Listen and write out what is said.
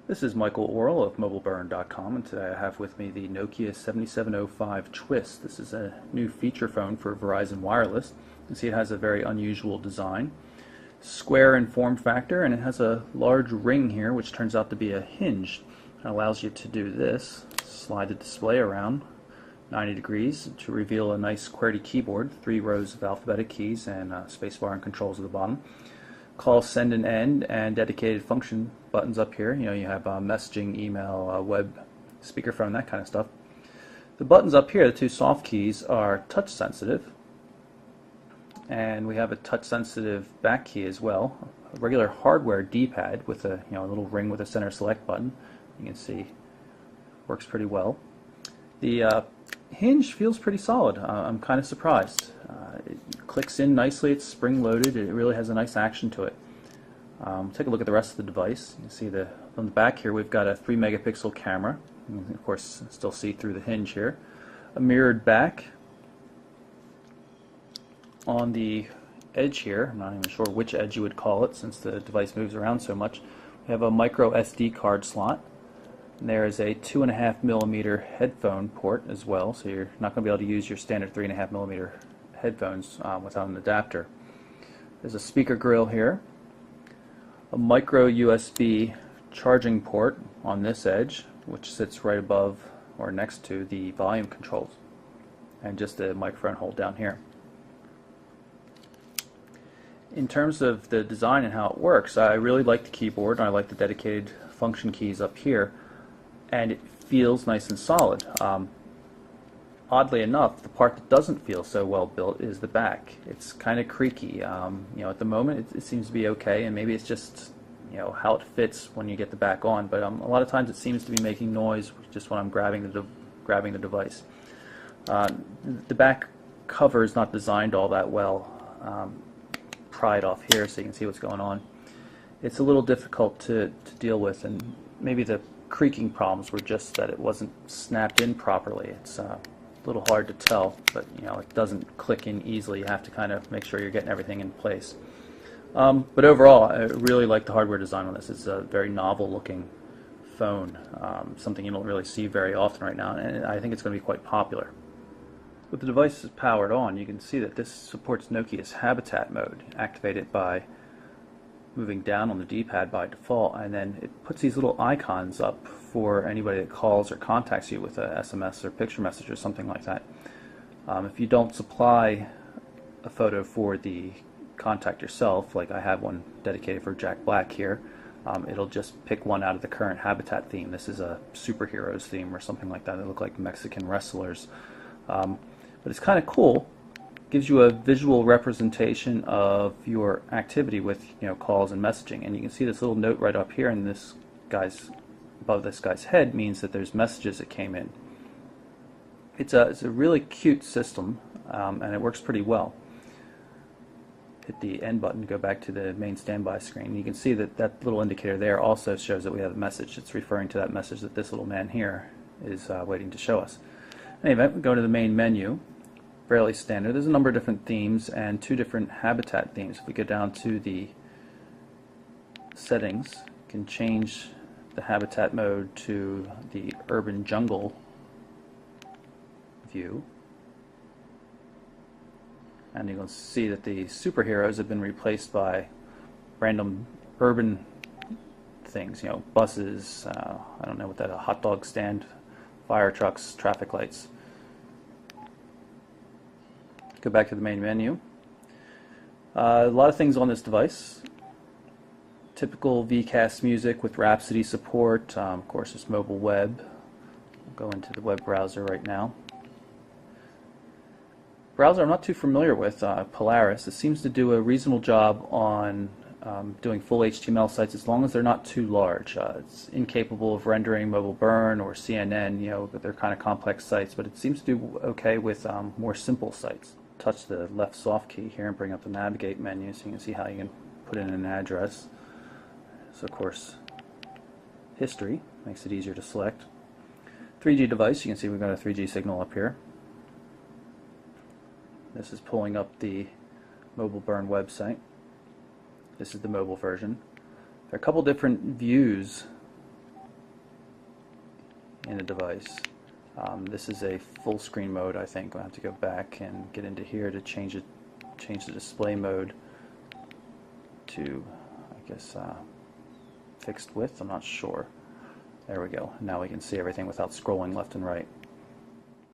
This is Michael Orrell of MobileBurn.com, and today I have with me the Nokia 7705 Twist. This is a new feature phone for Verizon Wireless. You can see it has a very unusual design, square in form factor, and it has a large ring here which turns out to be a hinge. It allows you to do this, slide the display around 90 degrees to reveal a nice QWERTY keyboard, 3 rows of alphabetic keys and spacebar and controls at the bottom. Call, send, and end, and dedicated function buttons up here. You have messaging, email, web, speakerphone, that kind of stuff. The buttons up here, the two soft keys, are touch sensitive, and we have a touch sensitive back key as well. A regular hardware D-pad with a little ring with a center select button. You can see works pretty well. The hinge feels pretty solid. I'm kind of surprised. It clicks in nicely. It's spring loaded. It really has a nice action to it. Take a look at the rest of the device. You can see on the back here we've got a 3 megapixel camera. You can, of course, still see through the hinge here. A mirrored back. On the edge here, I'm not even sure which edge you would call it since the device moves around so much, we have a micro SD card slot. And there is a 2.5mm headphone port as well, so you're not going to be able to use your standard 3.5mm headphones without an adapter. There's a speaker grill here, a micro USB charging port on this edge, which sits right above or next to the volume controls, and just a microphone hole down here. In terms of the design and how it works, I really like the keyboard, and I like the dedicated function keys up here, and it feels nice and solid. Oddly enough, the part that doesn't feel so well built is the back. It's kind of creaky. At the moment it seems to be okay, and maybe it's just how it fits when you get the back on. But a lot of times it seems to be making noise just when I'm grabbing the device. The back cover is not designed all that well. Pry it off here so you can see what's going on. It's a little difficult to deal with, and maybe the creaking problems were just that it wasn't snapped in properly. It's a little hard to tell, but it doesn't click in easily. You have to kind of make sure you're getting everything in place. But overall, I really like the hardware design on this. It's a very novel looking phone, something you don't really see very often right now, and I think it's going to be quite popular. With the device powered on, you can see that this supports Nokia's Habitat mode. Activate it by moving down on the D-pad by default, and then it puts these little icons up for anybody that calls or contacts you with a SMS or picture message or something like that. If you don't supply a photo for the contact yourself, like I have one dedicated for Jack Black here, it'll just pick one out of the current Habitat theme. This is a superheroes theme or something like that. They look like Mexican wrestlers. But it's kind of cool. Gives you a visual representation of your activity with calls and messaging, and you can see this little note right up here in this guy's above this guy's head means that there's messages that came in. It's a really cute system, and it works pretty well. Hit the end button to go back to the main standby screen. You can see that that little indicator there also shows that we have a message. It's referring to that message that this little man here is waiting to show us. Anyway, we go to the main menu. Fairly standard. There's a number of different themes and 2 different Habitat themes. If we go down to the settings, you can change the Habitat mode to the Urban Jungle view. And you can see that the superheroes have been replaced by random urban things, buses, I don't know what that, a hot dog stand, fire trucks, traffic lights. Go back to the main menu. A lot of things on this device. Typical VCast music with Rhapsody support. Of course, it's mobile web. We'll go into the web browser right now. Browser I'm not too familiar with, Polaris. It seems to do a reasonable job on doing full HTML sites as long as they're not too large. It's incapable of rendering Mobile Burn or CNN, but they're kind of complex sites, but it seems to do okay with more simple sites. Touch the left soft key here and bring up the navigate menu so you can see how you can put in an address. So of course, history makes it easier to select. 3G device, you can see we've got a 3G signal up here. This is pulling up the Mobile Burn website. This is the mobile version. There are a couple different views in the device. This is a full screen mode, I think. I'll have to go back and get into here to change the display mode to, I guess, fixed width. I'm not sure. There we go. Now we can see everything without scrolling left and right.